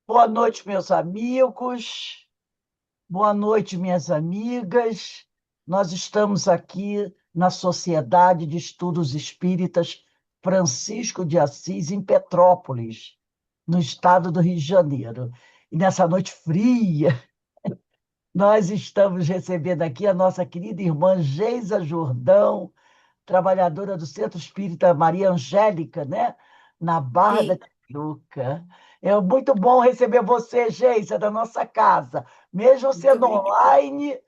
Boa noite, meus amigos. Boa noite, minhas amigas. Nós estamos aqui na Sociedade de Estudos Espíritas Francisco de Assis, em Petrópolis, no estado do Rio de Janeiro. E nessa noite fria, nós estamos recebendo aqui a nossa querida irmã Geisa Jordão, trabalhadora do Centro Espírita Maria Angélica, né? Na Barra da Sim, Tijuca. É muito bom receber você, Geisa, da nossa casa. Mesmo muito sendo obrigada. online,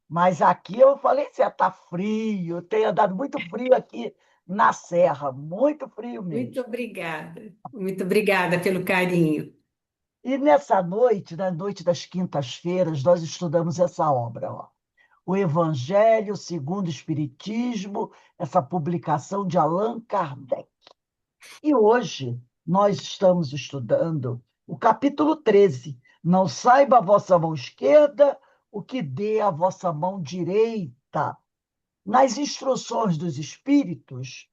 mas aqui eu falei que está frio, tem andado muito frio aqui na Serra, muito frio Muito mesmo. obrigada. Muito obrigada pelo carinho. E nessa noite, na noite das quintas-feiras, nós estudamos essa obra, ó. O Evangelho segundo o Espiritismo, essa publicação de Allan Kardec. E hoje nós estamos estudando o capítulo 13. Não saiba a vossa mão esquerda o que dê a vossa mão direita. Nas instruções dos espíritos,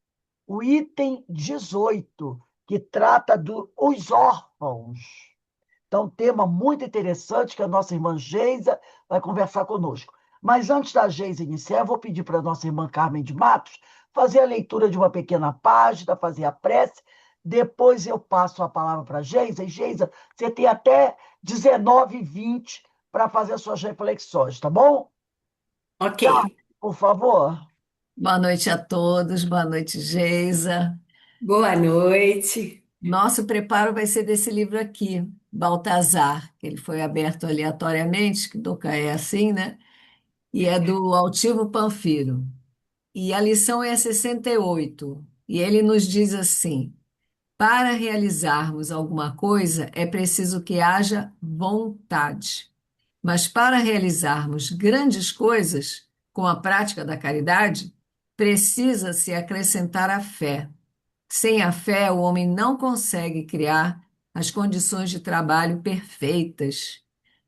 o item 18, que trata dos órfãos. Então, um tema muito interessante que a nossa irmã Geisa vai conversar conosco. Mas antes da Geisa iniciar, eu vou pedir para a nossa irmã Carmen de Matos fazer a leitura de uma pequena página, fazer a prece. Depois eu passo a palavra para a Geisa. E, Geisa, você tem até 19h20 para fazer as suas reflexões, tá bom? Ok. Por favor. Boa noite a todos, boa noite, Geisa. Boa noite. Nosso preparo vai ser desse livro aqui, Baltazar, que ele foi aberto aleatoriamente, que nunca é assim, né? E é do Altivo Panfiro. E a lição é a 68. E ele nos diz assim: para realizarmos alguma coisa é preciso que haja vontade. Mas para realizarmos grandes coisas com a prática da caridade, precisa-se acrescentar a fé. Sem a fé, o homem não consegue criar as condições de trabalho perfeitas.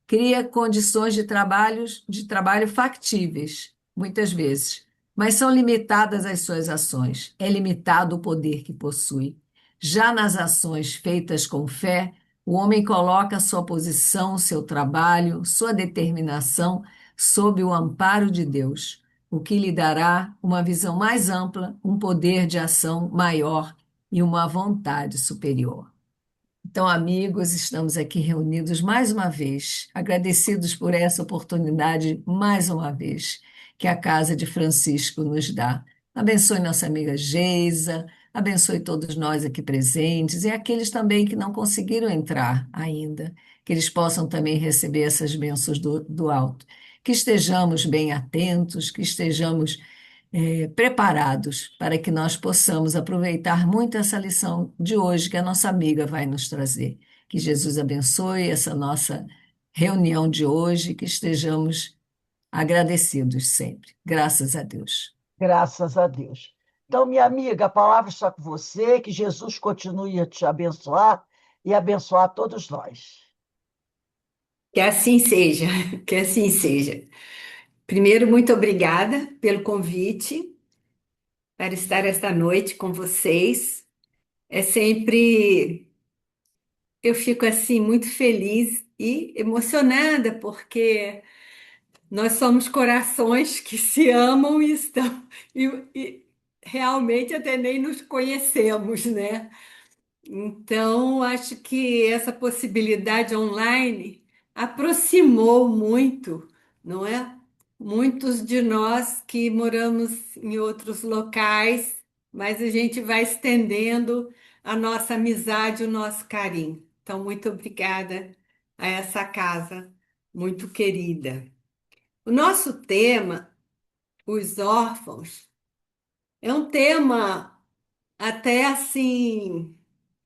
Cria condições de trabalho factíveis, muitas vezes, mas são limitadas as suas ações. É limitado o poder que possui. Já nas ações feitas com fé, o homem coloca sua posição, seu trabalho, sua determinação sob o amparo de Deus, o que lhe dará uma visão mais ampla, um poder de ação maior e uma vontade superior. Então, amigos, estamos aqui reunidos mais uma vez, agradecidos por essa oportunidade mais uma vez que a Casa de Francisco nos dá. Abençoe nossa amiga Geisa, abençoe todos nós aqui presentes e aqueles também que não conseguiram entrar ainda, que eles possam também receber essas bênçãos do alto. Que estejamos bem atentos, que estejamos preparados para que nós possamos aproveitar muito essa lição de hoje que a nossa amiga vai nos trazer. Que Jesus abençoe essa nossa reunião de hoje, que estejamos agradecidos sempre. Graças a Deus. Graças a Deus. Então, minha amiga, a palavra está com você, que Jesus continue a te abençoar e abençoar todos nós. Que assim seja. Que assim seja. Primeiro, muito obrigada pelo convite para estar esta noite com vocês. É sempre, eu fico assim muito feliz e emocionada porque nós somos corações que se amam e estão e realmente até nem nos conhecemos, né? Então, acho que essa possibilidade online aproximou muito, não é? Muitos de nós que moramos em outros locais, mas a gente vai estendendo a nossa amizade, o nosso carinho. Então, muito obrigada a essa casa muito querida. O nosso tema, os órfãos, é um tema até assim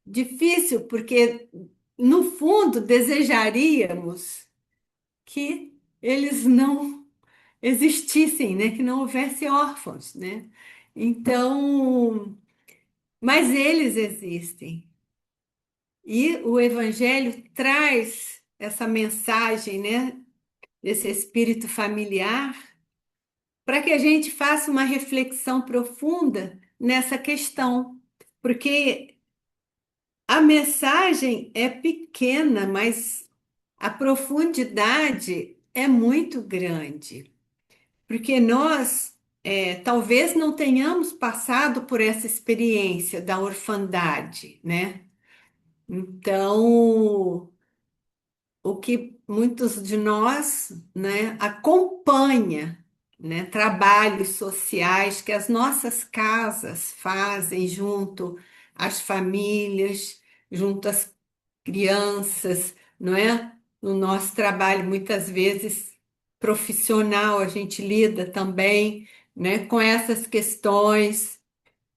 difícil, porque no fundo desejaríamos que eles não existissem, né? Que não houvesse órfãos, né? Então, mas eles existem. E o Evangelho traz essa mensagem, né? Desse espírito familiar, para que a gente faça uma reflexão profunda nessa questão, porque a mensagem é pequena, mas a profundidade é muito grande, porque nós talvez não tenhamos passado por essa experiência da orfandade, né? Então, o que muitos de nós, né, acompanha, né, trabalhos sociais que as nossas casas fazem junto às famílias, junto às crianças, não é? No nosso trabalho, muitas vezes profissional, a gente lida também, né, com essas questões.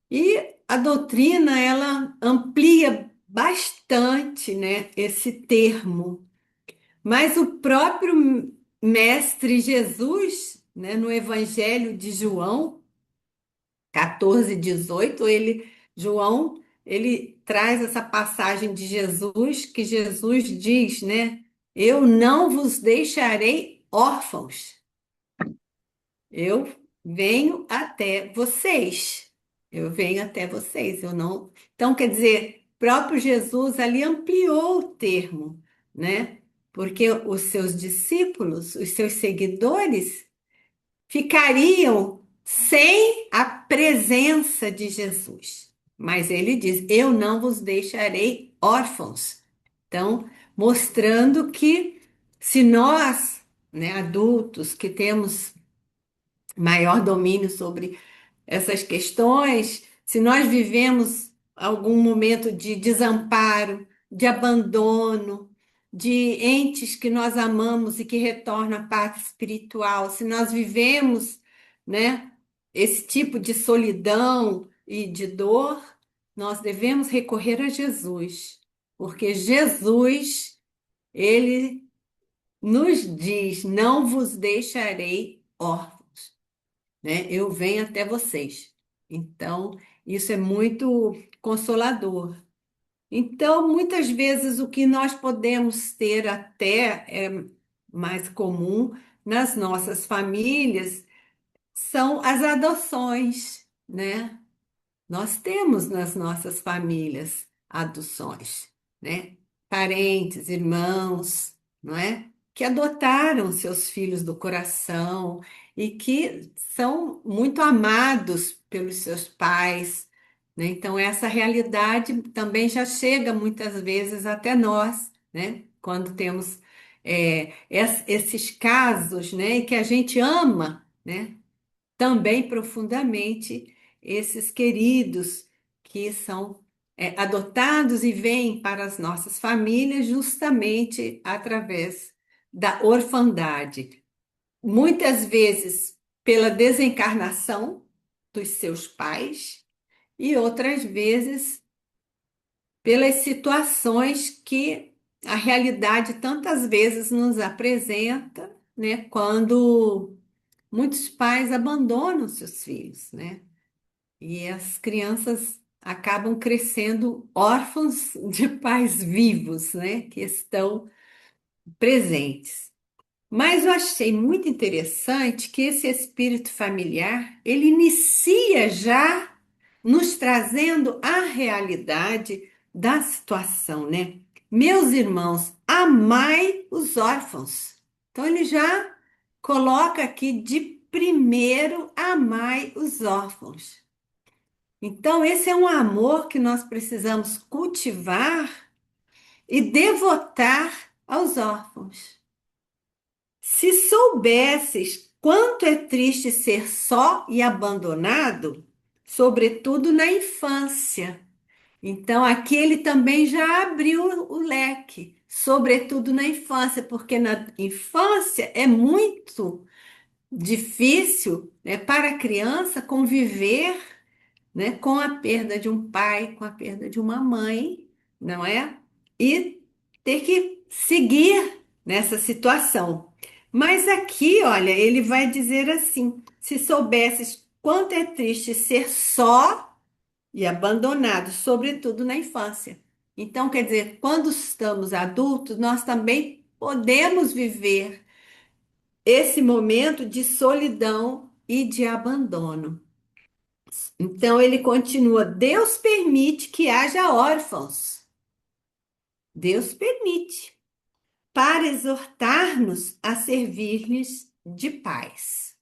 E a doutrina, ela amplia bastante, né, esse termo. Mas o próprio mestre Jesus, né, no Evangelho de João 14:18, ele traz essa passagem de Jesus, que Jesus diz, né, eu não vos deixarei órfãos, eu venho até vocês. Eu venho até vocês, eu não. Então, quer dizer, próprio Jesus ali ampliou o termo, né? Porque os seus discípulos, os seus seguidores, ficariam sem a presença de Jesus. Mas ele diz: eu não vos deixarei órfãos. Então, mostrando que se nós, né, adultos, que temos maior domínio sobre essas questões, se nós vivemos algum momento de desamparo, de abandono, de entes que nós amamos e que retornam à paz espiritual, se nós vivemos, né, esse tipo de solidão e de dor, nós devemos recorrer a Jesus, porque Jesus, ele nos diz: não vos deixarei órfãos, né? Eu venho até vocês. Então, isso é muito consolador. Então, muitas vezes o que nós podemos ter até é mais comum nas nossas famílias são as adoções, né? Nós temos nas nossas famílias adoções, né? Parentes, irmãos, não é? Que adotaram seus filhos do coração e que são muito amados pelos seus pais, né? Então, essa realidade também já chega muitas vezes até nós, né? Quando temos esses casos, né? E que a gente ama, né? Também profundamente esses queridos que são adotados e vêm para as nossas famílias justamente através da orfandade. Muitas vezes pela desencarnação dos seus pais e outras vezes pelas situações que a realidade tantas vezes nos apresenta, né, quando muitos pais abandonam seus filhos, né? E as crianças acabam crescendo órfãos de pais vivos, né? Que estão presentes. Mas eu achei muito interessante que esse espírito familiar, ele inicia já nos trazendo a realidade da situação, né? Meus irmãos, amai os órfãos. Então ele já coloca aqui de primeiro, amai os órfãos. Então esse é um amor que nós precisamos cultivar e devotar aos órfãos. Se soubesses quanto é triste ser só e abandonado, sobretudo na infância. Então, aqui ele também já abriu o leque, sobretudo na infância, porque na infância é muito difícil, né, para a criança conviver, né, com a perda de um pai, com a perda de uma mãe, não é? E ter que seguir nessa situação. Mas aqui, olha, ele vai dizer assim: se soubesses quanto é triste ser só e abandonado, sobretudo na infância. Então, quer dizer, quando estamos adultos, nós também podemos viver esse momento de solidão e de abandono. Então ele continua: Deus permite que haja órfãos. Deus permite, para exortar-nos a servir-lhes de paz.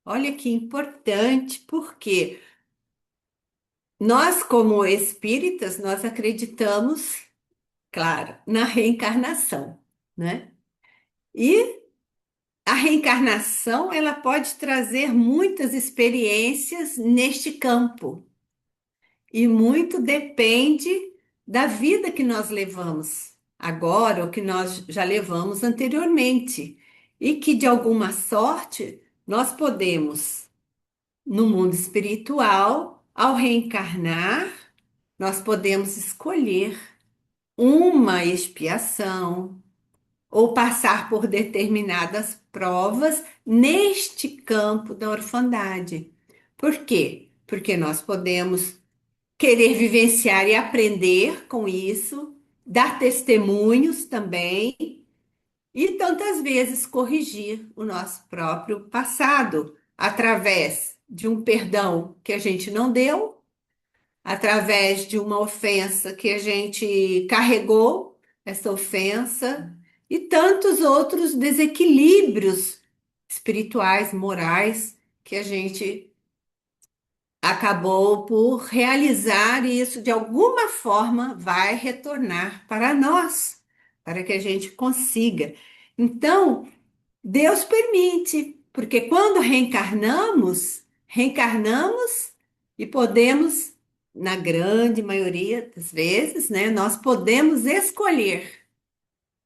Olha que importante, porque nós, como espíritas, nós acreditamos, claro, na reencarnação, né? E a reencarnação, ela pode trazer muitas experiências neste campo. E muito depende da vida que nós levamos agora ou que nós já levamos anteriormente. E que, de alguma sorte, nós podemos, no mundo espiritual, ao reencarnar, nós podemos escolher uma expiação ou passar por determinadas provas neste campo da orfandade. Por quê? Porque nós podemos querer vivenciar e aprender com isso, dar testemunhos também e tantas vezes corrigir o nosso próprio passado através de um perdão que a gente não deu, através de uma ofensa que a gente carregou, essa ofensa, e tantos outros desequilíbrios espirituais, morais que a gente acabou por realizar e isso de alguma forma vai retornar para nós, para que a gente consiga. Então, Deus permite, porque quando reencarnamos, reencarnamos e podemos, na grande maioria das vezes, né, nós podemos escolher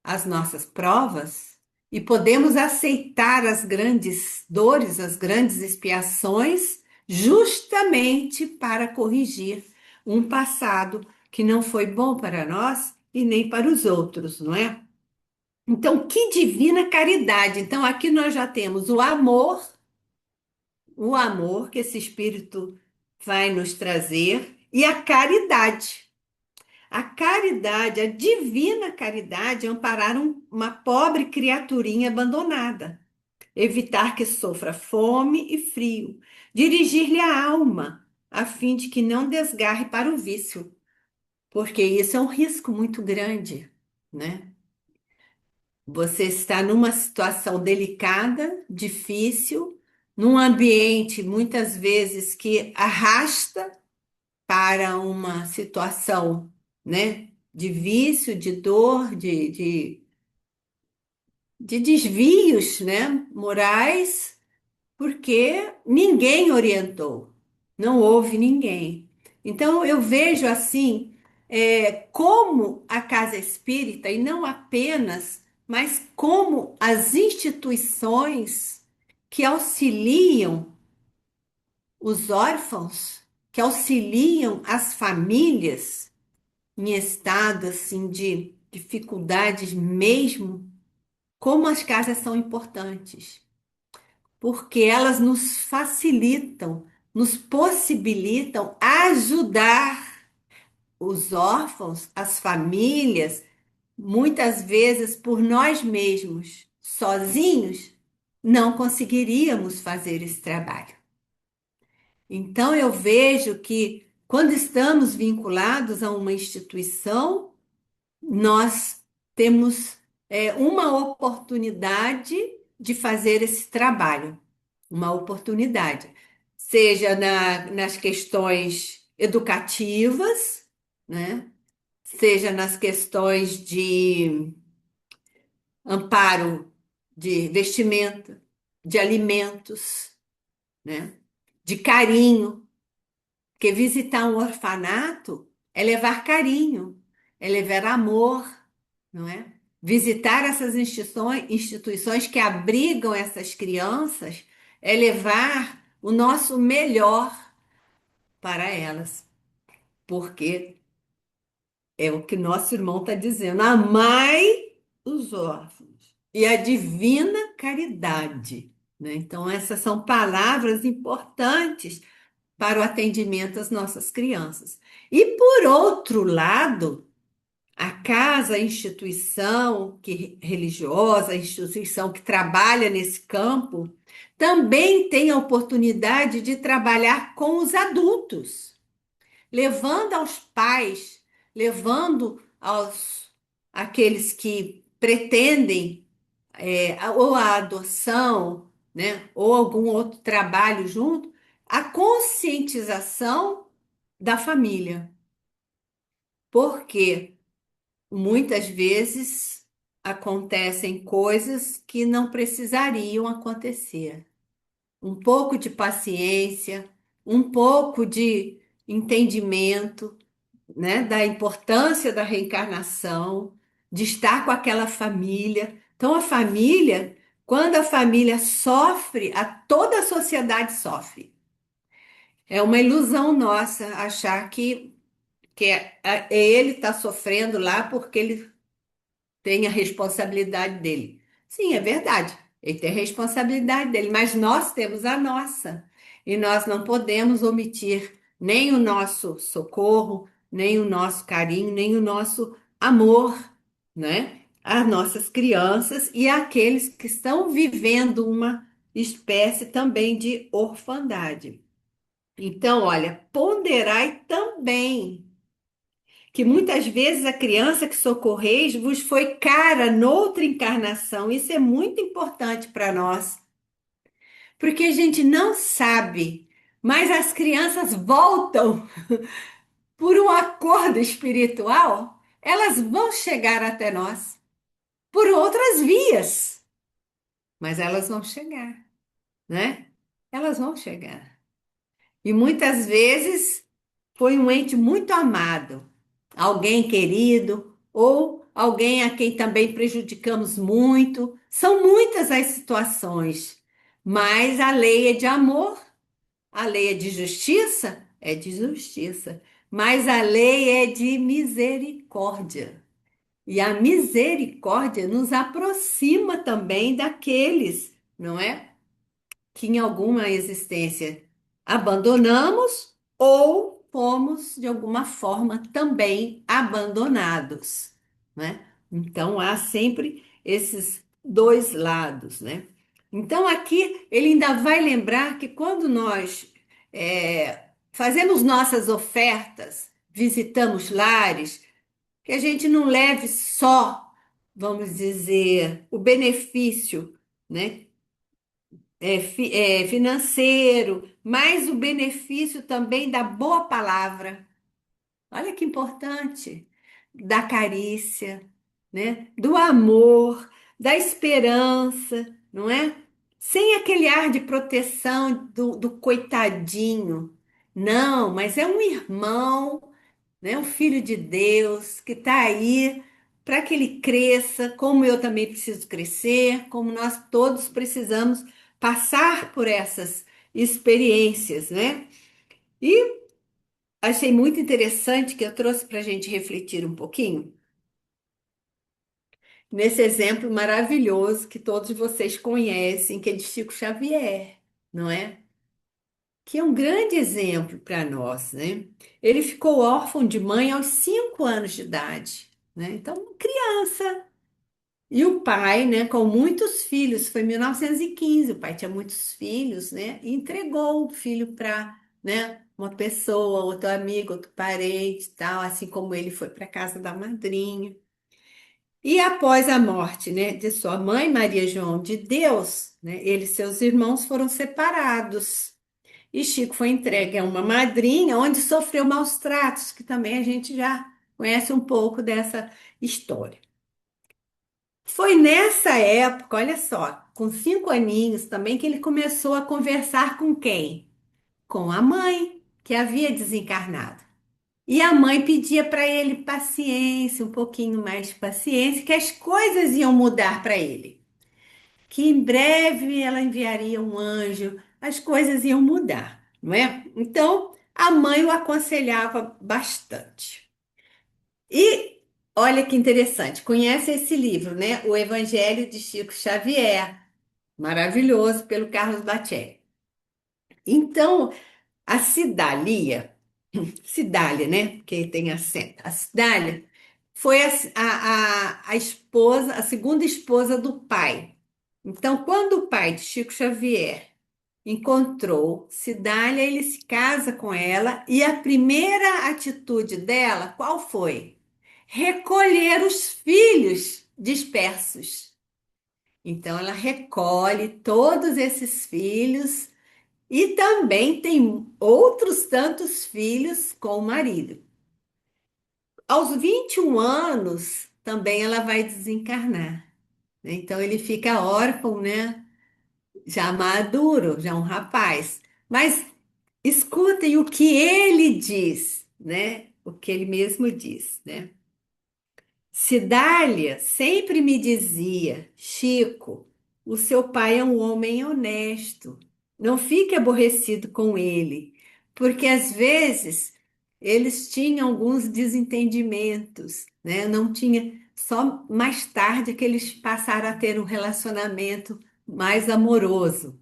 as nossas provas e podemos aceitar as grandes dores, as grandes expiações, justamente para corrigir um passado que não foi bom para nós e nem para os outros, não é? Então, que divina caridade! Então, aqui nós já temos o amor que esse Espírito vai nos trazer e a caridade. A caridade, a divina caridade, é amparar uma pobre criaturinha abandonada, evitar que sofra fome e frio, dirigir-lhe a alma, a fim de que não desgarre para o vício, porque isso é um risco muito grande, né? Você está numa situação delicada, difícil, num ambiente muitas vezes que arrasta para uma situação, né, de vício, de dor, de desvios, né, morais, porque ninguém orientou, não houve ninguém. Então eu vejo assim, como a casa espírita, e não apenas, mas como as instituições que auxiliam os órfãos, que auxiliam as famílias em estado assim de dificuldades mesmo, como as casas são importantes, porque elas nos facilitam, nos possibilitam ajudar os órfãos, as famílias, muitas vezes por nós mesmos, sozinhos, não conseguiríamos fazer esse trabalho. Então eu vejo que quando estamos vinculados a uma instituição, nós temos uma oportunidade de fazer esse trabalho, uma oportunidade, seja nas questões educativas, né? Seja nas questões de amparo de vestimenta, de alimentos, né? De carinho, porque visitar um orfanato é levar carinho, é levar amor, não é? Visitar essas instituições que abrigam essas crianças é levar o nosso melhor para elas, porque é o que nosso irmão está dizendo: amai os órfãos e a divina caridade, né? Então, essas são palavras importantes para o atendimento às nossas crianças. E, por outro lado, a casa, a instituição religiosa, a instituição que trabalha nesse campo, também tem a oportunidade de trabalhar com os adultos, levando aos pais, levando aos aqueles que pretendem ou a adoção, né, ou algum outro trabalho junto, a conscientização da família. Porque muitas vezes acontecem coisas que não precisariam acontecer. Um pouco de paciência, um pouco de entendimento, né, da importância da reencarnação, de estar com aquela família. Então, a família, quando a família sofre, toda a sociedade sofre. É uma ilusão nossa achar que ele está sofrendo lá porque ele tem a responsabilidade dele. Sim, é verdade. Ele tem a responsabilidade dele, mas nós temos a nossa. E nós não podemos omitir nem o nosso socorro, nem o nosso carinho, nem o nosso amor, né? Às nossas crianças e àqueles que estão vivendo uma espécie também de orfandade. Então, olha, ponderai também que muitas vezes a criança que socorreis vos foi cara noutra encarnação. Isso é muito importante para nós, porque a gente não sabe, mas as crianças voltam por um acordo espiritual, elas vão chegar até nós por outras vias, mas elas vão chegar, né? Elas vão chegar. E muitas vezes foi um ente muito amado, alguém querido, ou alguém a quem também prejudicamos muito. São muitas as situações, mas a lei é de amor, a lei é de justiça, é de justiça, mas a lei é de misericórdia. E a misericórdia nos aproxima também daqueles, não é? Que em alguma existência abandonamos ou fomos de alguma forma também abandonados, né? Então há sempre esses dois lados, né? Então aqui ele ainda vai lembrar que quando nós fazemos nossas ofertas, visitamos lares, que a gente não leve só, vamos dizer, o benefício, né? Financeiro, mas o benefício também da boa palavra. Olha que importante. Da carícia, né? Do amor, da esperança, não é? Sem aquele ar de proteção do coitadinho. Não, mas é um irmão, né? Um filho de Deus que está aí para que ele cresça, como eu também preciso crescer, como nós todos precisamos passar por essas experiências, né? E achei muito interessante que eu trouxe para a gente refletir um pouquinho nesse exemplo maravilhoso que todos vocês conhecem, que é de Chico Xavier, não é? Que é um grande exemplo para nós, né? Ele ficou órfão de mãe aos 5 anos de idade, né? Então, criança. E o pai, né, com muitos filhos, foi em 1915, o pai tinha muitos filhos, né? E entregou o filho para, né, uma pessoa, outro amigo, outro parente, tal, assim como ele foi para a casa da madrinha. E após a morte, né, de sua mãe, Maria João de Deus, né, ele e seus irmãos foram separados. E Chico foi entregue a uma madrinha, onde sofreu maus tratos, que também a gente já conhece um pouco dessa história. Foi nessa época, olha só, com 5 aninhos também, que ele começou a conversar com quem? Com a mãe, que havia desencarnado. E a mãe pedia para ele paciência, um pouquinho mais de paciência, que as coisas iam mudar para ele. Que em breve ela enviaria um anjo, as coisas iam mudar, não é? Então, a mãe o aconselhava bastante. E olha que interessante, conhece esse livro, né? O Evangelho de Chico Xavier, maravilhoso, pelo Carlos Bacelli. Então, a Cidália, né? Que tem acento. A Cidália foi a esposa, a segunda esposa do pai. Então, quando o pai de Chico Xavier encontrou Cidália, ele se casa com ela e a primeira atitude dela, qual foi? recolher os filhos dispersos. Então, ela recolhe todos esses filhos e também tem outros tantos filhos com o marido. Aos 21 anos, também ela vai desencarnar, né? Então, ele fica órfão, né? Já maduro, já um rapaz. Mas escutem o que ele diz, né? O que ele mesmo diz, né? Cidália sempre me dizia: Chico, o seu pai é um homem honesto. Não fique aborrecido com ele, porque às vezes eles tinham alguns desentendimentos, né? Não tinha, só mais tarde que eles passaram a ter um relacionamento mais amoroso.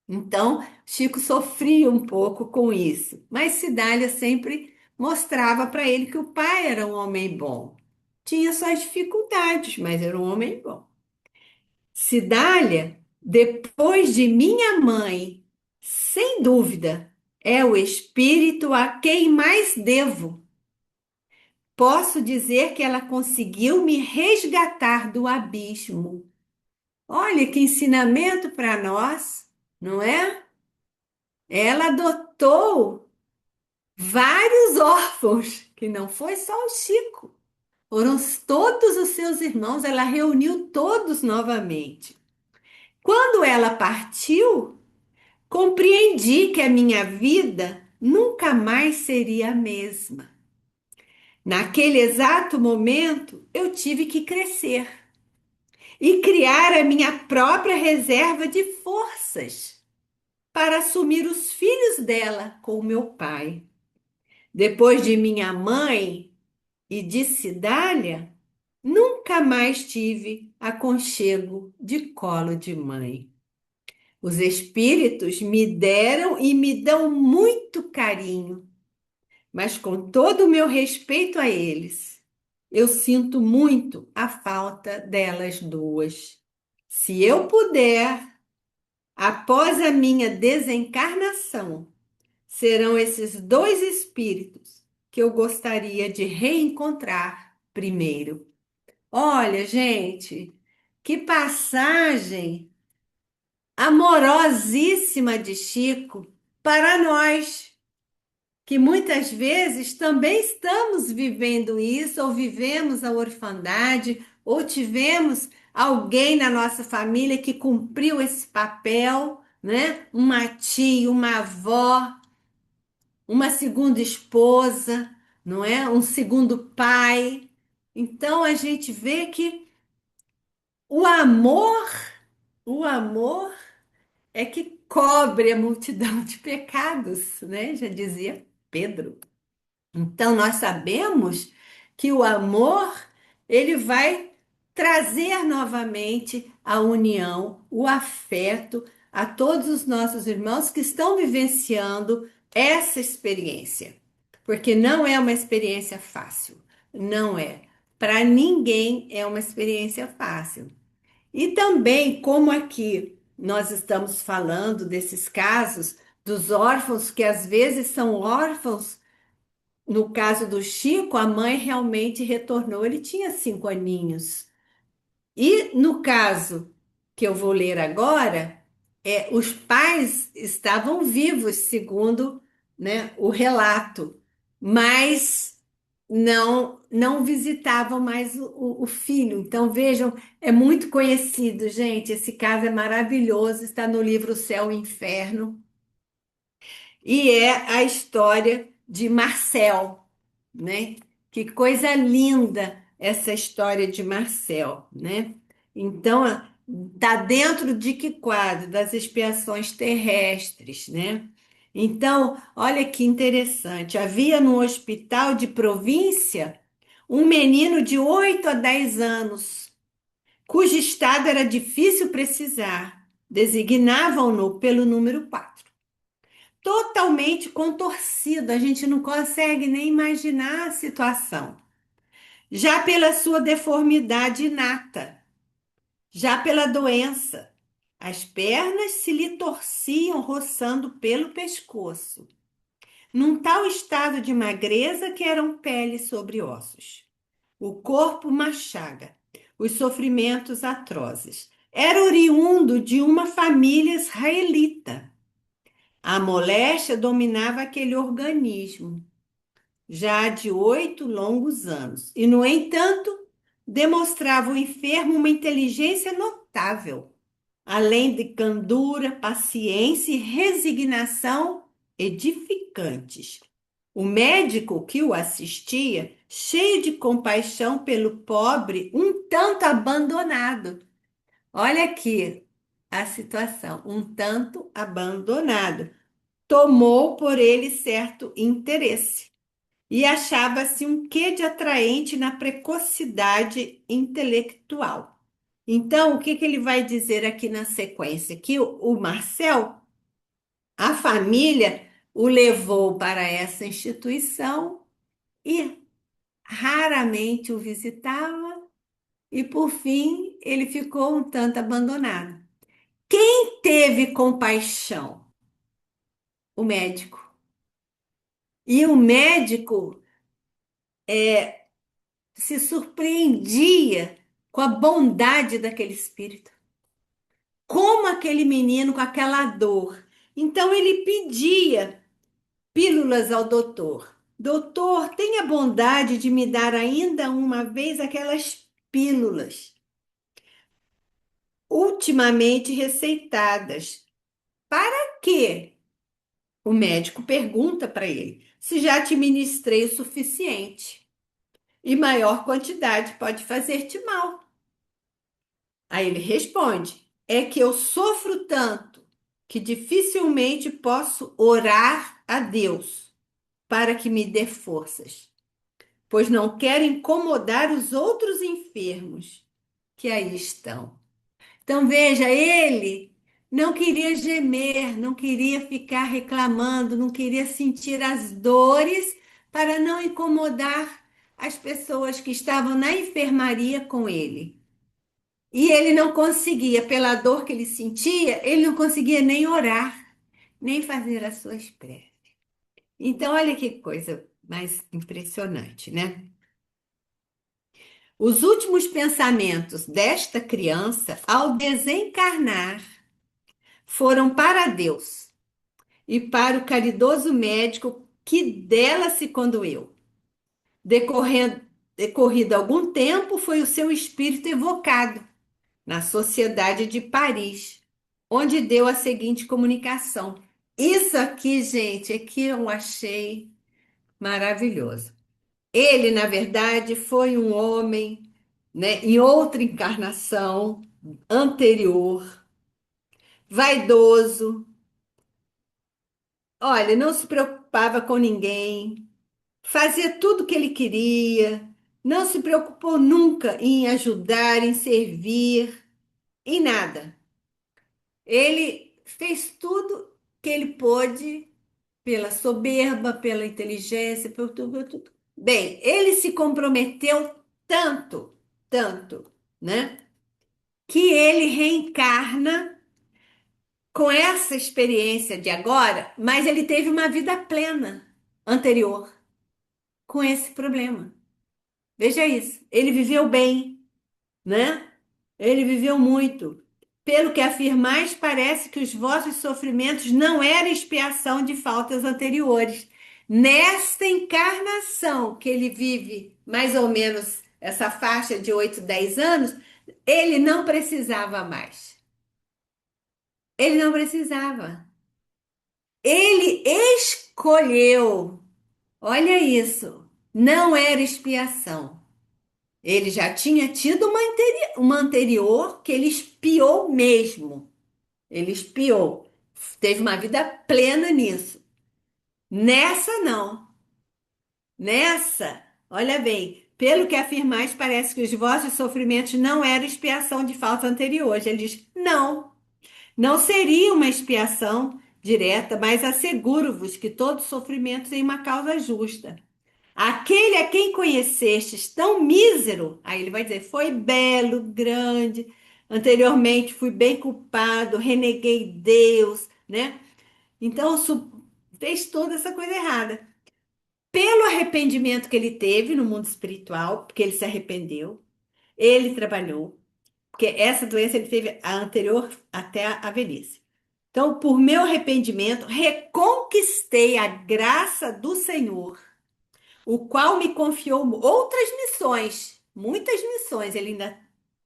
Então, Chico sofria um pouco com isso, mas Cidália sempre mostrava para ele que o pai era um homem bom. Tinha suas dificuldades, mas era um homem bom. Cidália, depois de minha mãe, sem dúvida, é o espírito a quem mais devo. Posso dizer que ela conseguiu me resgatar do abismo. Olha que ensinamento para nós, não é? Ela adotou vários órfãos, que não foi só o Chico, foram todos os seus irmãos, ela reuniu todos novamente. Quando ela partiu, compreendi que a minha vida nunca mais seria a mesma. Naquele exato momento, eu tive que crescer e criar a minha própria reserva de forças para assumir os filhos dela com o meu pai. Depois de minha mãe e de Cidália, nunca mais tive aconchego de colo de mãe. Os espíritos me deram e me dão muito carinho, mas com todo o meu respeito a eles, eu sinto muito a falta delas duas. Se eu puder, após a minha desencarnação, serão esses dois espíritos que eu gostaria de reencontrar primeiro. Olha, gente, que passagem amorosíssima de Chico para nós, que muitas vezes também estamos vivendo isso, ou vivemos a orfandade, ou tivemos alguém na nossa família que cumpriu esse papel, né? Uma tia, uma avó, uma segunda esposa, não é? Um segundo pai. Então a gente vê que o amor, o amor é que cobre a multidão de pecados, né? Já dizia Pedro. Então nós sabemos que o amor, ele vai trazer novamente a união, o afeto a todos os nossos irmãos que estão vivenciando essa experiência. Porque não é uma experiência fácil, não é. Para ninguém é uma experiência fácil. E também, como aqui nós estamos falando desses casos dos órfãos que às vezes são órfãos, no caso do Chico, a mãe realmente retornou, ele tinha 5 aninhos. E no caso que eu vou ler agora, os pais estavam vivos, segundo, né, o relato, mas não visitavam mais o filho. Então vejam, é muito conhecido, gente. Esse caso é maravilhoso, está no livro Céu e Inferno e é a história de Marcel, né? Que coisa linda essa história de Marcel, né? Então, tá dentro de que quadro? Das expiações terrestres, né? Então, olha que interessante. Havia no hospital de província um menino de 8 a 10 anos, cujo estado era difícil precisar. Designavam-no pelo número 4, totalmente contorcido, a gente não consegue nem imaginar a situação. Já pela sua deformidade inata, já pela doença, as pernas se lhe torciam roçando pelo pescoço. num tal estado de magreza que eram pele sobre ossos. O corpo uma chaga, os sofrimentos atrozes. Era oriundo de uma família israelita. A moléstia dominava aquele organismo já de 8 longos anos, e, no entanto, demonstrava o enfermo uma inteligência notável, além de candura, paciência e resignação edificantes. O médico que o assistia, cheio de compaixão pelo pobre, um tanto abandonado. Olha aqui a situação, um tanto abandonado. Tomou por ele certo interesse e achava-se um quê de atraente na precocidade intelectual. Então, o que que ele vai dizer aqui na sequência? Que o Marcel, a família, o levou para essa instituição e raramente o visitava, e por fim ele ficou um tanto abandonado. Quem teve compaixão? O médico. E o médico se surpreendia com a bondade daquele espírito. Como aquele menino com aquela dor. Então ele pedia pílulas ao doutor. Doutor, tenha bondade de me dar ainda uma vez aquelas pílulas ultimamente receitadas. Para quê? O médico pergunta para ele se já te ministrei o suficiente. E maior quantidade pode fazer-te mal. Aí ele responde: é que eu sofro tanto que dificilmente posso orar a Deus para que me dê forças, pois não quero incomodar os outros enfermos que aí estão. Então veja, ele não queria gemer, não queria ficar reclamando, não queria sentir as dores para não incomodar as pessoas que estavam na enfermaria com ele. E ele não conseguia, pela dor que ele sentia, ele não conseguia nem orar, nem fazer as suas preces. Então, olha que coisa mais impressionante, né? Os últimos pensamentos desta criança, ao desencarnar, foram para Deus e para o caridoso médico que dela se condoeu. Decorrido algum tempo, foi o seu espírito evocado na Sociedade de Paris, onde deu a seguinte comunicação. Isso aqui, gente, é que eu achei maravilhoso. Ele, na verdade, foi um homem, né, em outra encarnação anterior, vaidoso. Olha, não se preocupava com ninguém, fazia tudo o que ele queria, não se preocupou nunca em ajudar, em servir, em nada. Ele fez tudo que ele pôde pela soberba, pela inteligência, por tudo, por tudo. Bem, ele se comprometeu tanto, tanto, né? Que ele reencarna com essa experiência de agora, mas ele teve uma vida plena anterior com esse problema. Veja isso. Ele viveu bem, né? Ele viveu muito. Pelo que afirmais, parece que os vossos sofrimentos não eram expiação de faltas anteriores. Nesta encarnação que ele vive, mais ou menos essa faixa de 8, 10 anos, ele não precisava mais. Ele não precisava. Ele escolheu. Olha isso. Não era expiação. Ele já tinha tido uma anterior que ele espiou mesmo. Ele espiou. Teve uma vida plena nisso. Nessa, não. Nessa, olha bem, pelo que afirmais, parece que os vossos sofrimentos não eram expiação de falta anterior. Ele diz, não, não seria uma expiação direta, mas asseguro-vos que todo sofrimento tem uma causa justa. Aquele a quem conhecestes tão mísero, aí ele vai dizer, foi belo, grande, anteriormente fui bem culpado, reneguei Deus, né? Então fez toda essa coisa errada. Pelo arrependimento que ele teve no mundo espiritual, porque ele se arrependeu, ele trabalhou, porque essa doença ele teve a anterior até a velhice. Então, por meu arrependimento, reconquistei a graça do Senhor, o qual me confiou outras missões, muitas missões, ele ainda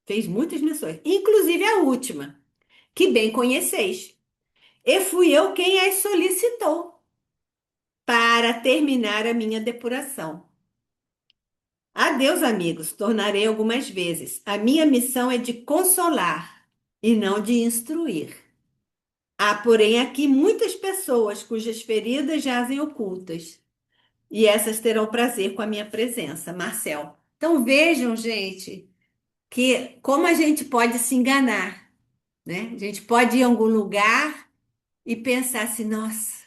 fez muitas missões, inclusive a última, que bem conheceis. E fui eu quem as solicitou para terminar a minha depuração. Adeus, amigos, tornarei algumas vezes. A minha missão é de consolar e não de instruir. Há, porém, aqui muitas pessoas cujas feridas jazem ocultas, e essas terão prazer com a minha presença. Marcel. Então vejam, gente, que como a gente pode se enganar, né? A gente pode ir a algum lugar e pensar assim, nossa,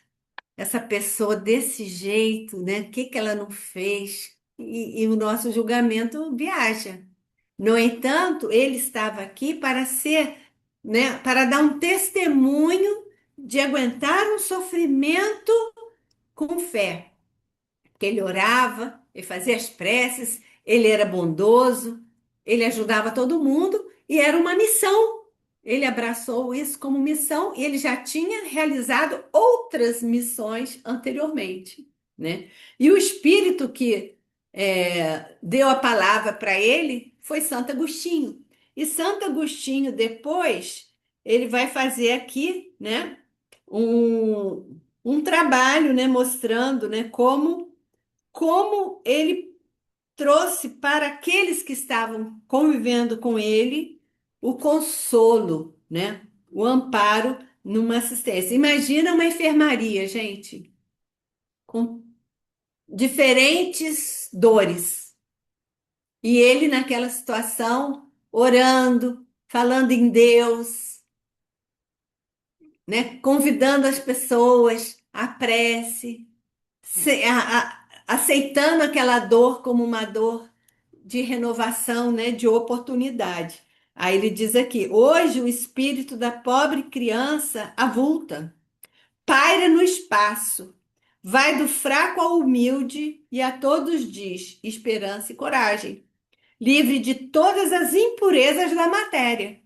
essa pessoa desse jeito, né? O que que ela não fez? E o nosso julgamento viaja. No entanto, ele estava aqui para ser, né, para dar um testemunho de aguentar um sofrimento com fé. Porque ele orava, ele fazia as preces, ele era bondoso, ele ajudava todo mundo e era uma missão. Ele abraçou isso como missão e ele já tinha realizado outras missões anteriormente, né? E o espírito que deu a palavra para ele foi Santo Agostinho. E Santo Agostinho depois ele vai fazer aqui, né, um trabalho, né, mostrando, né, como ele trouxe para aqueles que estavam convivendo com ele o consolo, né? O amparo numa assistência. Imagina uma enfermaria, gente, com diferentes dores. E ele naquela situação, orando, falando em Deus, né? Convidando as pessoas à prece, aceitando aquela dor como uma dor de renovação, né, de oportunidade. Aí ele diz aqui: hoje o espírito da pobre criança avulta, paira no espaço, vai do fraco ao humilde e a todos diz esperança e coragem, livre de todas as impurezas da matéria.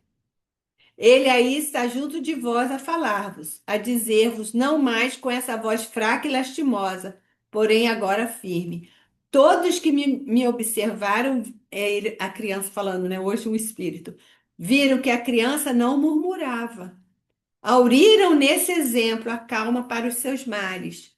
Ele aí está junto de vós a falar-vos, a dizer-vos não mais com essa voz fraca e lastimosa, porém agora firme. Todos que me observaram, a criança falando, né? Hoje um espírito, viram que a criança não murmurava. Auriram nesse exemplo a calma para os seus males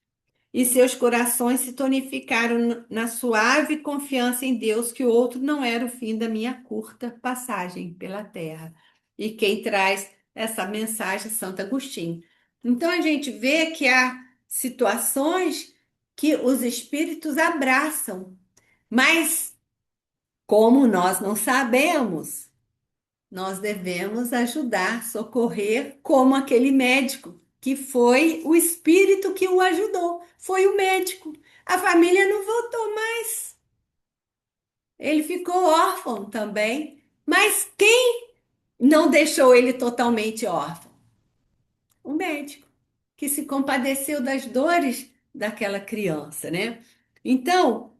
e seus corações se tonificaram na suave confiança em Deus, que o outro não era o fim da minha curta passagem pela terra. E quem traz essa mensagem é Santo Agostinho. Então a gente vê que há situações que os espíritos abraçam, mas como nós não sabemos, nós devemos ajudar, socorrer, como aquele médico, que foi o espírito que o ajudou, foi o médico. A família não voltou mais. Ele ficou órfão também. Mas quem não deixou ele totalmente órfão? O médico, que se compadeceu das dores daquela criança, né? Então,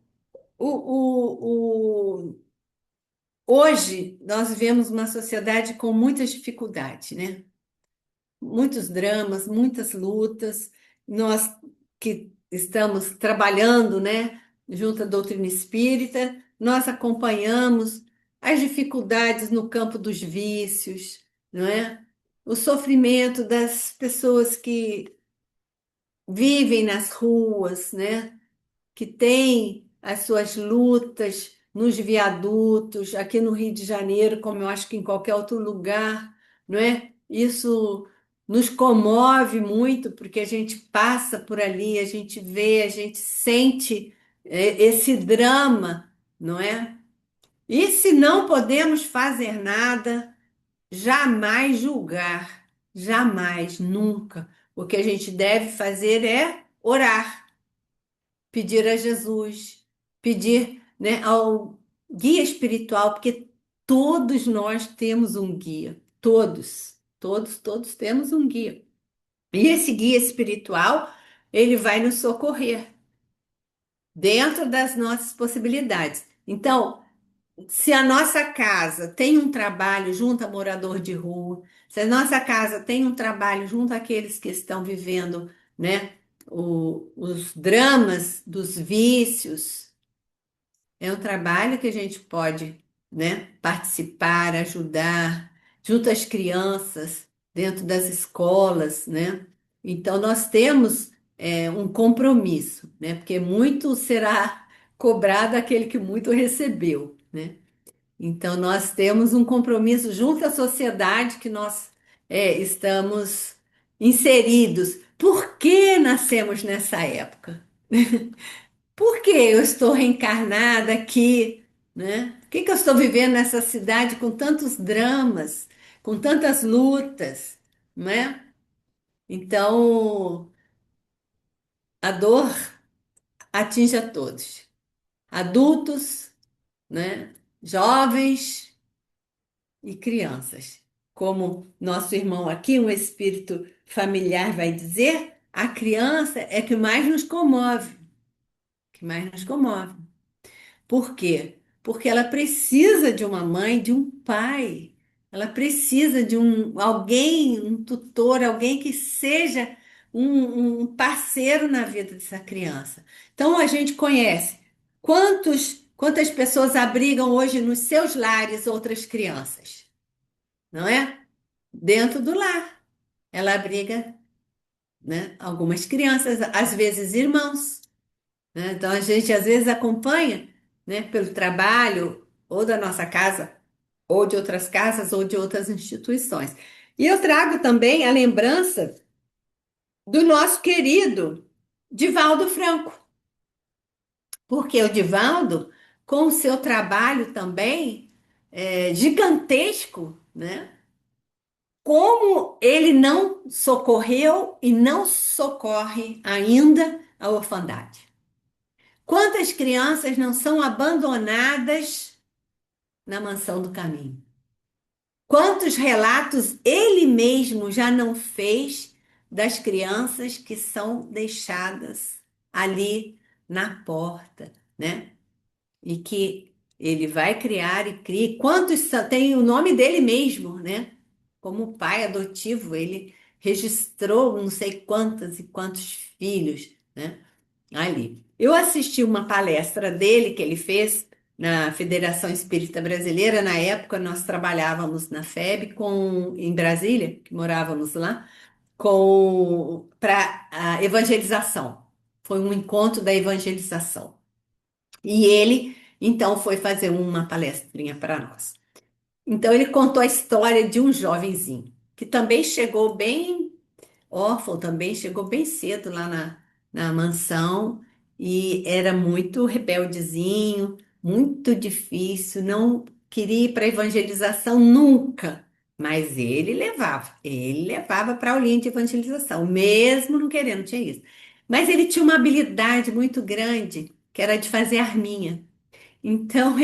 hoje nós vivemos uma sociedade com muitas dificuldades, né? Muitos dramas, muitas lutas. Nós que estamos trabalhando, né, junto à doutrina espírita, nós acompanhamos as dificuldades no campo dos vícios, não é? O sofrimento das pessoas que vivem nas ruas, né? Que têm as suas lutas nos viadutos, aqui no Rio de Janeiro, como eu acho que em qualquer outro lugar, não é? Isso nos comove muito, porque a gente passa por ali, a gente vê, a gente sente esse drama, não é? E se não podemos fazer nada, jamais julgar, jamais, nunca. O que a gente deve fazer é orar, pedir a Jesus, pedir, né, ao guia espiritual, porque todos nós temos um guia, todos temos um guia. E esse guia espiritual ele vai nos socorrer dentro das nossas possibilidades. Então, se a nossa casa tem um trabalho junto a morador de rua, se a nossa casa tem um trabalho junto àqueles que estão vivendo, né, os dramas dos vícios, é um trabalho que a gente pode, né, participar, ajudar, junto às crianças, dentro das escolas, né? Então, nós temos um compromisso, né? Porque muito será cobrado aquele que muito recebeu, né? Então, nós temos um compromisso junto à sociedade que nós estamos inseridos. Por que nascemos nessa época? Por que eu estou reencarnada aqui, né? Por que que eu estou vivendo nessa cidade com tantos dramas, com tantas lutas, né? Então, a dor atinge a todos, adultos, né? Jovens e crianças. Como nosso irmão aqui, um espírito familiar, vai dizer, a criança é que mais nos comove, que mais nos comove. Por quê? Porque ela precisa de uma mãe, de um pai. Ela precisa de alguém, um tutor, alguém que seja um parceiro na vida dessa criança. Então a gente conhece quantas pessoas abrigam hoje nos seus lares outras crianças, não é? Dentro do lar. Ela abriga, né, algumas crianças, às vezes irmãos, né? Então a gente às vezes acompanha, né, pelo trabalho ou da nossa casa, ou de outras casas, ou de outras instituições. E eu trago também a lembrança do nosso querido Divaldo Franco, porque o Divaldo, com o seu trabalho também gigantesco, né? Como ele não socorreu e não socorre ainda a orfandade. Quantas crianças não são abandonadas na mansão do caminho? Quantos relatos ele mesmo já não fez das crianças que são deixadas ali na porta, né? E que ele vai criar e cria. Tem o nome dele mesmo, né? Como pai adotivo, ele registrou não sei quantas e quantos filhos, né? Ali. Eu assisti uma palestra dele que ele fez na Federação Espírita Brasileira. Na época, nós trabalhávamos na FEB em Brasília, que morávamos lá, para a evangelização. Foi um encontro da evangelização. E ele, então, foi fazer uma palestrinha para nós. Então, ele contou a história de um jovenzinho que também chegou bem órfão também, chegou bem cedo lá na mansão e era muito rebeldezinho, muito difícil, não queria ir para evangelização nunca, mas ele levava para a aulinha de evangelização, mesmo não querendo, tinha isso. Mas ele tinha uma habilidade muito grande, que era de fazer arminha. Então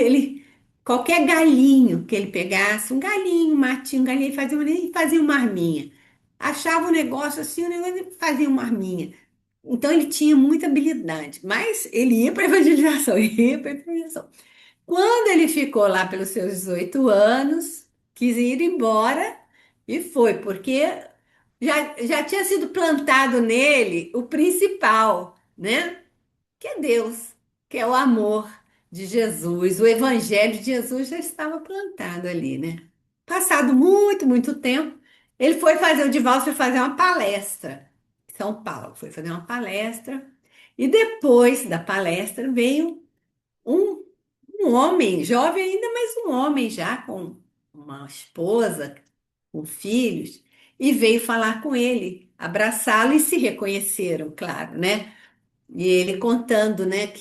qualquer galinho que ele pegasse, um galinho, um matinho, um galinho, ele fazia uma arminha. Achava o negócio assim, o negócio ele fazia uma arminha. Então ele tinha muita habilidade, mas ele ia para evangelização, ia para evangelização. Quando ele ficou lá pelos seus 18 anos, quis ir embora e foi, porque já tinha sido plantado nele o principal, né? Que é Deus, que é o amor de Jesus. O Evangelho de Jesus já estava plantado ali, né? Passado muito, muito tempo, ele foi fazer, o Divaldo foi fazer uma palestra em São Paulo, foi fazer uma palestra, e depois da palestra veio um, um homem, jovem ainda, mas um homem já com uma esposa, com filhos, e veio falar com ele, abraçá-lo e se reconheceram, claro, né? E ele contando, né,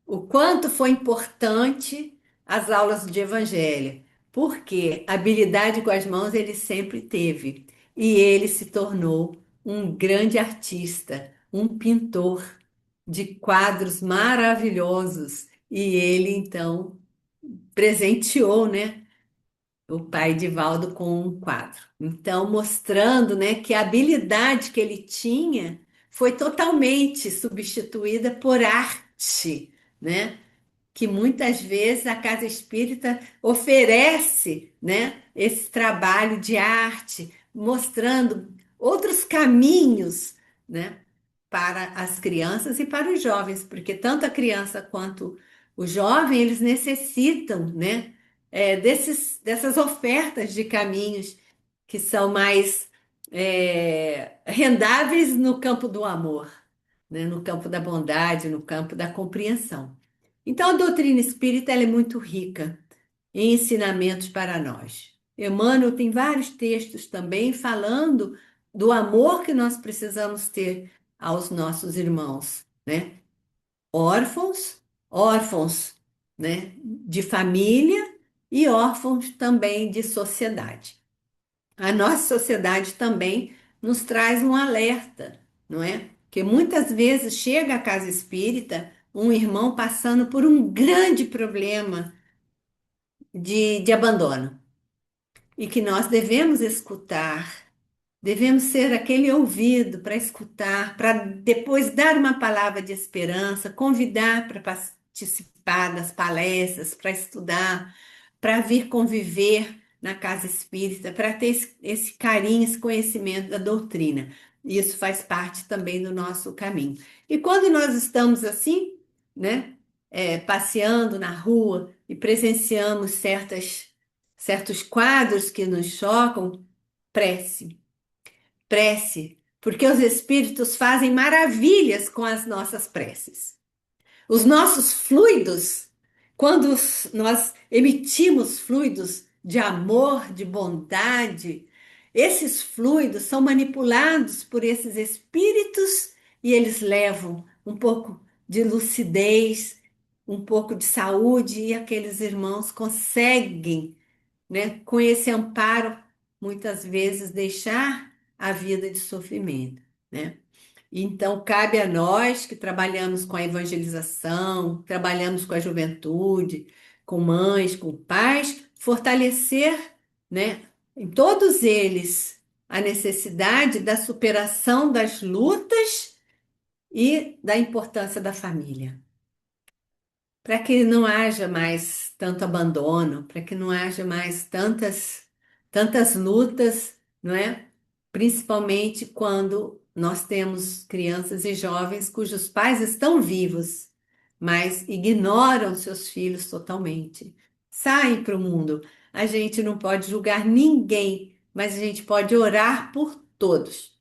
o quanto foi importante as aulas de evangelho, porque habilidade com as mãos ele sempre teve, e ele se tornou um grande artista, um pintor de quadros maravilhosos, e ele então presenteou, né, o pai de com um quadro. Então, mostrando, né, que a habilidade que ele tinha foi totalmente substituída por arte, né? Que muitas vezes a casa espírita oferece, né, esse trabalho de arte, mostrando outros caminhos, né, para as crianças e para os jovens, porque tanto a criança quanto o jovem, eles necessitam, né, dessas ofertas de caminhos que são mais rendáveis no campo do amor, né, no campo da bondade, no campo da compreensão. Então, a doutrina espírita ela é muito rica em ensinamentos para nós. Emmanuel tem vários textos também falando do amor que nós precisamos ter aos nossos irmãos, né? Órfãos, órfãos, né, de família e órfãos também de sociedade. A nossa sociedade também nos traz um alerta, não é? Que muitas vezes chega à casa espírita um irmão passando por um grande problema de abandono e que nós devemos escutar. Devemos ser aquele ouvido para escutar, para depois dar uma palavra de esperança, convidar para participar das palestras, para estudar, para vir conviver na casa espírita, para ter esse carinho, esse conhecimento da doutrina. Isso faz parte também do nosso caminho. E quando nós estamos assim, né, passeando na rua e presenciamos certos quadros que nos chocam, prece. Prece, porque os espíritos fazem maravilhas com as nossas preces. Os nossos fluidos, quando nós emitimos fluidos de amor, de bondade, esses fluidos são manipulados por esses espíritos e eles levam um pouco de lucidez, um pouco de saúde e aqueles irmãos conseguem, né, com esse amparo, muitas vezes deixar a vida de sofrimento, né? Então, cabe a nós que trabalhamos com a evangelização, trabalhamos com a juventude, com mães, com pais, fortalecer, né, em todos eles a necessidade da superação das lutas e da importância da família para que não haja mais tanto abandono, para que não haja mais tantas lutas, não é? Principalmente quando nós temos crianças e jovens cujos pais estão vivos, mas ignoram seus filhos totalmente. Saem para o mundo. A gente não pode julgar ninguém, mas a gente pode orar por todos.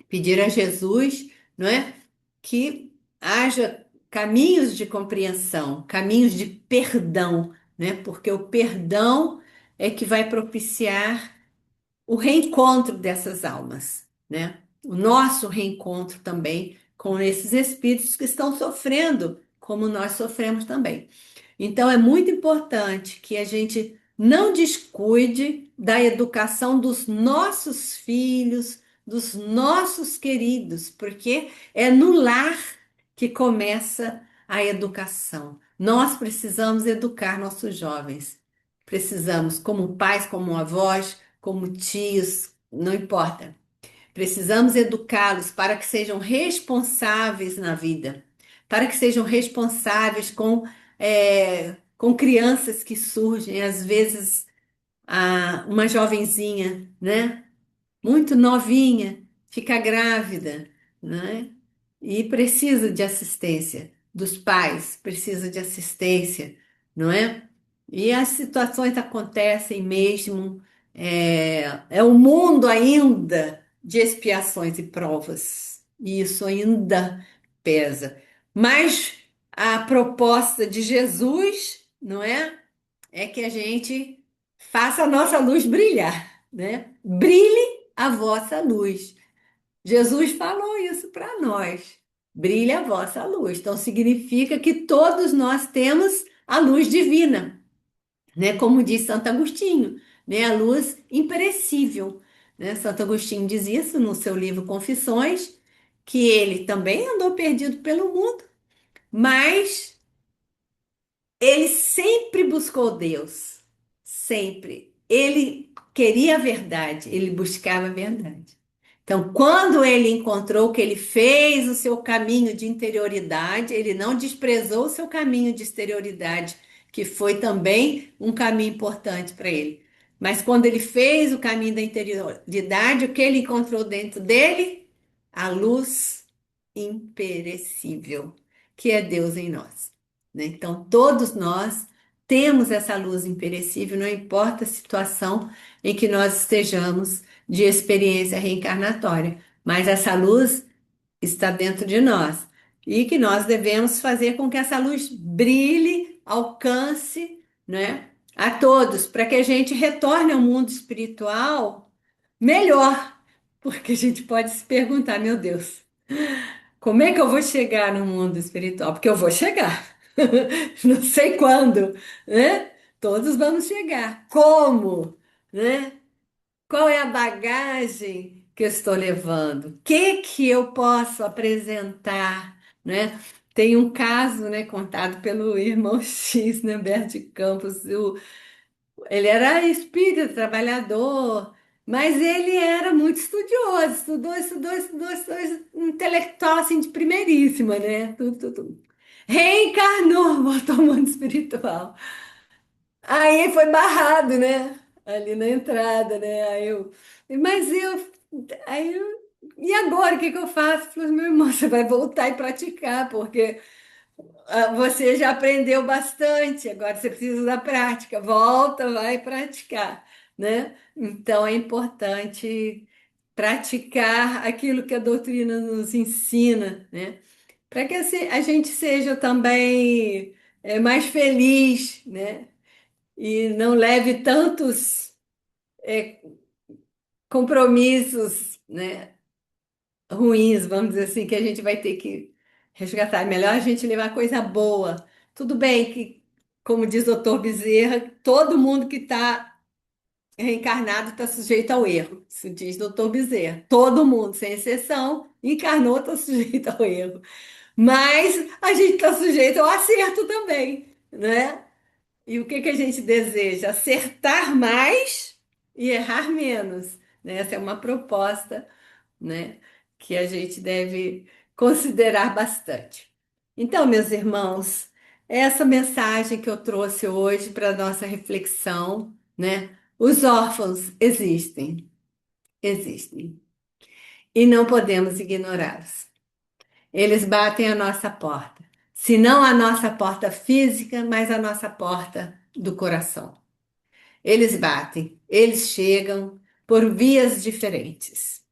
Pedir a Jesus, não é? Que haja caminhos de compreensão, caminhos de perdão, né? Porque o perdão é que vai propiciar o reencontro dessas almas, né? O nosso reencontro também com esses espíritos que estão sofrendo, como nós sofremos também. Então, é muito importante que a gente não descuide da educação dos nossos filhos, dos nossos queridos, porque é no lar que começa a educação. Nós precisamos educar nossos jovens. Precisamos, como pais, como avós, como tios, não importa. Precisamos educá-los para que sejam responsáveis na vida, para que sejam responsáveis com crianças que surgem, às vezes uma jovenzinha, né? Muito novinha, fica grávida, né? E precisa de assistência dos pais, precisa de assistência, não é? E as situações acontecem mesmo, é o mundo ainda de expiações e provas, e isso ainda pesa. Mas a proposta de Jesus, não é? É que a gente faça a nossa luz brilhar, né? Brilhe a vossa luz. Jesus falou isso para nós. Brilhe a vossa luz. Então significa que todos nós temos a luz divina, né? Como diz Santo Agostinho, né? A luz imperecível, né? Santo Agostinho diz isso no seu livro Confissões, que ele também andou perdido pelo mundo, mas ele sempre buscou Deus, sempre. Ele queria a verdade, ele buscava a verdade. Então, quando ele encontrou que ele fez o seu caminho de interioridade, ele não desprezou o seu caminho de exterioridade, que foi também um caminho importante para ele. Mas quando ele fez o caminho da interioridade, o que ele encontrou dentro dele? A luz imperecível, que é Deus em nós, né? Então, todos nós temos essa luz imperecível, não importa a situação em que nós estejamos de experiência reencarnatória, mas essa luz está dentro de nós e que nós devemos fazer com que essa luz brilhe, alcance, né, a todos, para que a gente retorne ao mundo espiritual melhor, porque a gente pode se perguntar, meu Deus, como é que eu vou chegar no mundo espiritual? Porque eu vou chegar. Não sei quando, né? Todos vamos chegar. Como, né? Qual é a bagagem que eu estou levando? O que que eu posso apresentar, né? Tem um caso, né, contado pelo irmão X, né, Humberto de Campos. Ele era espírita, trabalhador, mas ele era muito estudioso, estudou, intelectual assim de primeiríssima, né? Tudo. Reencarnou, voltou ao mundo espiritual. Aí foi barrado, né? Ali na entrada, né? Mas e agora o que que eu faço? Eu falei, meu irmão, você vai voltar e praticar, porque você já aprendeu bastante, agora você precisa da prática. Volta, vai praticar, né? Então é importante praticar aquilo que a doutrina nos ensina, né? Para que assim, a gente seja também mais feliz, né? E não leve tantos compromissos, né, ruins, vamos dizer assim, que a gente vai ter que resgatar. É melhor a gente levar coisa boa. Tudo bem que, como diz o doutor Bezerra, todo mundo que está reencarnado está sujeito ao erro. Isso diz doutor Bezerra. Todo mundo, sem exceção, encarnou, está sujeito ao erro. Mas a gente está sujeito ao acerto também, né? E o que que a gente deseja? Acertar mais e errar menos, né? Essa é uma proposta, né, que a gente deve considerar bastante. Então, meus irmãos, essa mensagem que eu trouxe hoje para a nossa reflexão, né? Os órfãos existem, existem, e não podemos ignorá-los. Eles batem a nossa porta, se não a nossa porta física, mas a nossa porta do coração. Eles batem, eles chegam por vias diferentes.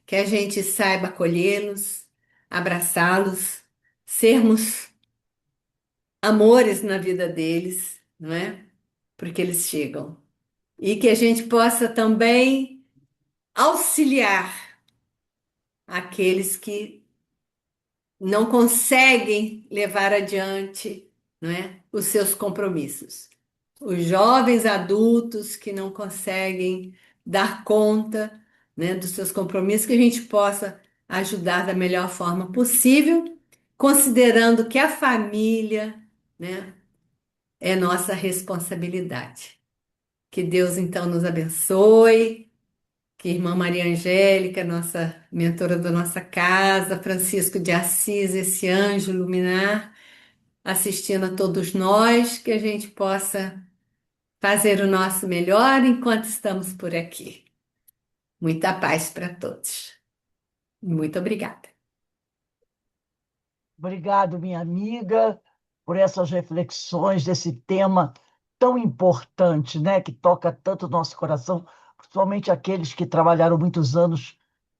Que a gente saiba acolhê-los, abraçá-los, sermos amores na vida deles, não é? Porque eles chegam. E que a gente possa também auxiliar aqueles que não conseguem levar adiante, não é, os seus compromissos. Os jovens adultos que não conseguem dar conta, né, dos seus compromissos, que a gente possa ajudar da melhor forma possível, considerando que a família, né, é nossa responsabilidade. Que Deus então nos abençoe, que a irmã Maria Angélica, nossa mentora da nossa casa, Francisco de Assis, esse anjo luminar, assistindo a todos nós, que a gente possa fazer o nosso melhor enquanto estamos por aqui. Muita paz para todos. Muito obrigada. Obrigado, minha amiga, por essas reflexões desse tema tão importante, né, que toca tanto o nosso coração, principalmente aqueles que trabalharam muitos anos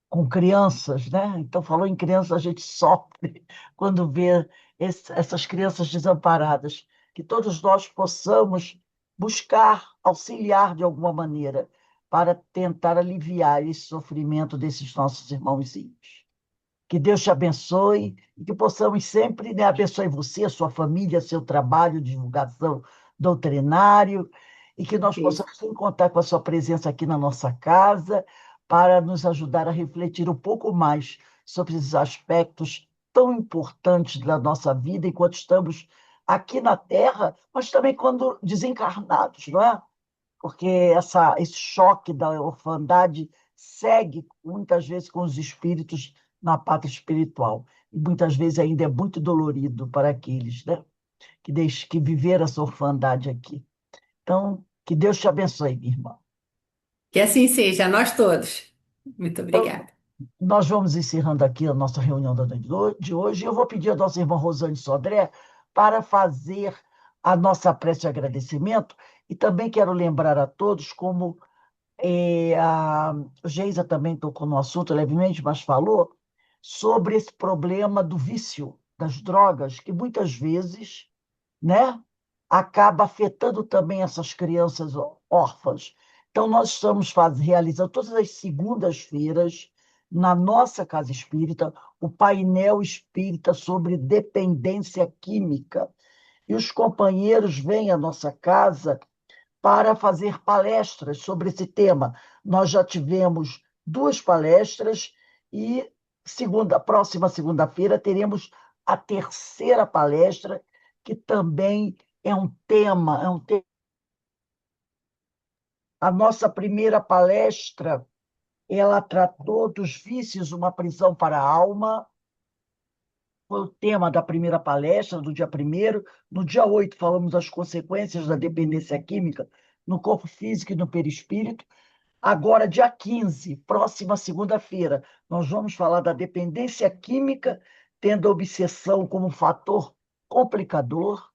com crianças, né? Então, falou em criança, a gente sofre quando vê essas crianças desamparadas. Que todos nós possamos buscar auxiliar de alguma maneira para tentar aliviar esse sofrimento desses nossos irmãozinhos. Que Deus te abençoe e que possamos sempre, né, abençoe você, a sua família, seu trabalho, divulgação doutrinário, e que nós possamos sempre contar com a sua presença aqui na nossa casa para nos ajudar a refletir um pouco mais sobre esses aspectos tão importantes da nossa vida enquanto estamos aqui na Terra, mas também quando desencarnados, não é? Porque esse choque da orfandade segue muitas vezes com os espíritos na pátria espiritual. E muitas vezes ainda é muito dolorido para aqueles, né, que viveram essa orfandade aqui. Então, que Deus te abençoe, minha irmã. Que assim seja, nós todos. Muito Então, obrigada. nós vamos encerrando aqui a nossa reunião da noite de hoje. Eu vou pedir à nossa irmã Rosane Sodré para fazer a nossa prece de agradecimento e também quero lembrar a todos como a Geisa também tocou no assunto levemente, mas falou sobre esse problema do vício das drogas, que muitas vezes, né, acaba afetando também essas crianças órfãs. Então, nós estamos realizando todas as segundas-feiras, na nossa casa espírita, o painel espírita sobre dependência química. E os companheiros vêm à nossa casa para fazer palestras sobre esse tema. Nós já tivemos 2 palestras e próxima segunda-feira teremos a terceira palestra, que também é um tema, A nossa primeira palestra, ela tratou dos vícios, uma prisão para a alma, foi o tema da primeira palestra, do dia 1º. No dia 8, falamos das consequências da dependência química no corpo físico e no perispírito. Agora, dia 15, próxima segunda-feira, nós vamos falar da dependência química, tendo a obsessão como fator complicador.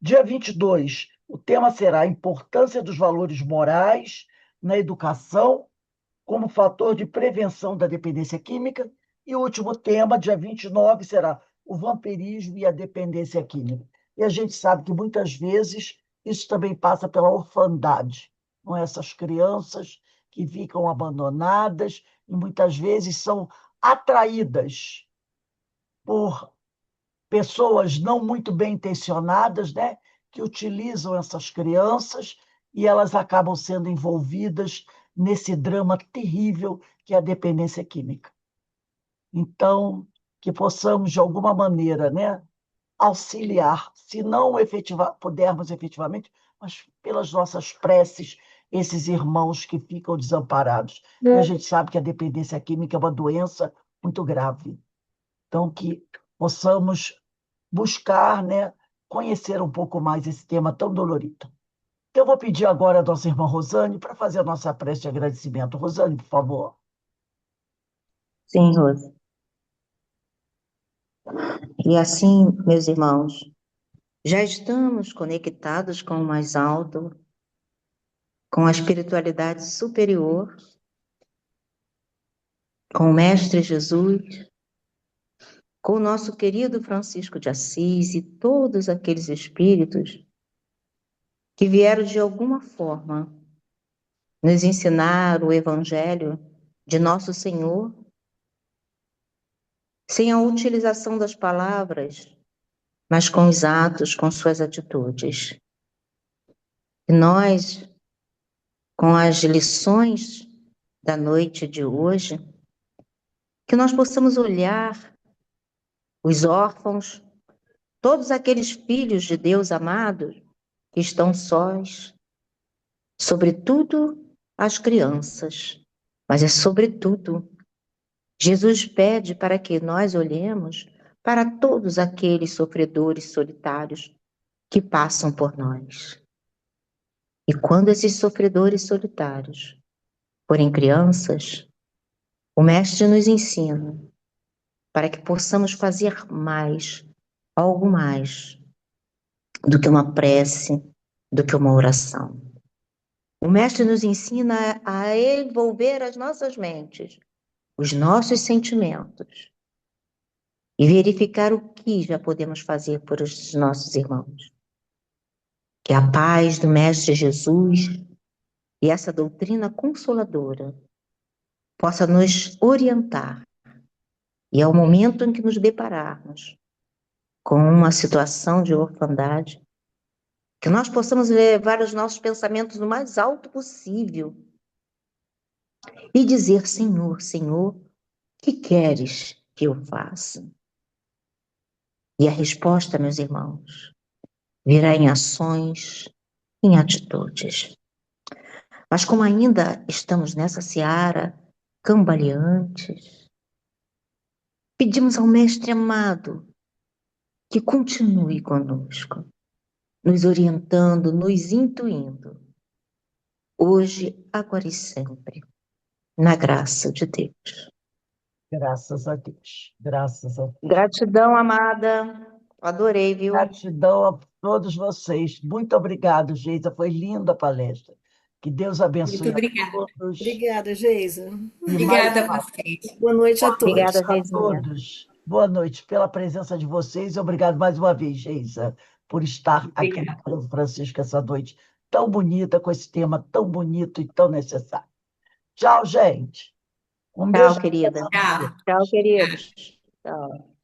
Dia 22, o tema será a importância dos valores morais na educação como fator de prevenção da dependência química. E o último tema, dia 29, será o vampirismo e a dependência química. E a gente sabe que muitas vezes isso também passa pela orfandade, não é? Essas crianças que ficam abandonadas e muitas vezes são atraídas por pessoas não muito bem intencionadas, né, que utilizam essas crianças e elas acabam sendo envolvidas nesse drama terrível que é a dependência química. Então, que possamos, de alguma maneira, né, auxiliar, se não pudermos efetivamente, mas pelas nossas preces, esses irmãos que ficam desamparados. E a gente sabe que a dependência química é uma doença muito grave. Então, que possamos buscar, né, conhecer um pouco mais esse tema tão dolorido. Então, eu vou pedir agora a nossa irmã Rosane para fazer a nossa prece de agradecimento. Rosane, por favor. Sim, Rose. E assim, meus irmãos, já estamos conectados com o mais alto, com a espiritualidade superior, com o Mestre Jesus, com o nosso querido Francisco de Assis e todos aqueles espíritos que vieram de alguma forma nos ensinar o Evangelho de Nosso Senhor, sem a utilização das palavras, mas com os atos, com suas atitudes. E nós, com as lições da noite de hoje, que nós possamos olhar os órfãos, todos aqueles filhos de Deus amados que estão sós, sobretudo as crianças, mas é sobretudo. Jesus pede para que nós olhemos para todos aqueles sofredores solitários que passam por nós. E quando esses sofredores solitários forem crianças, o Mestre nos ensina para que possamos fazer mais, algo mais, do que uma prece, do que uma oração. O Mestre nos ensina a envolver as nossas mentes, os nossos sentimentos, e verificar o que já podemos fazer por esses nossos irmãos. Que a paz do Mestre Jesus e essa doutrina consoladora possa nos orientar. E ao momento em que nos depararmos com uma situação de orfandade, que nós possamos levar os nossos pensamentos no mais alto possível e dizer: Senhor, Senhor, o que queres que eu faça? E a resposta, meus irmãos, virá em ações, em atitudes. Mas como ainda estamos nessa seara cambaleantes. Pedimos ao Mestre amado que continue conosco, nos orientando, nos intuindo, hoje, agora e sempre, na graça de Deus. Graças a Deus. Graças a Deus. Gratidão, amada. Adorei, viu? Gratidão a todos vocês. Muito obrigado, Geisa. Foi linda a palestra. Que Deus abençoe Muito a obrigada. todos. Obrigada, Geisa. E mais Obrigada a uma vocês. Boa noite a todos. Obrigada, a Geizinha. todos. Boa noite pela presença de vocês. Obrigado mais uma vez, Geisa, por estar aqui Obrigada. no São Francisco essa noite tão bonita, com esse tema tão bonito e tão necessário. Tchau, gente. Um Tchau, beijo. querida. Tchau. Tchau, queridos. Tchau.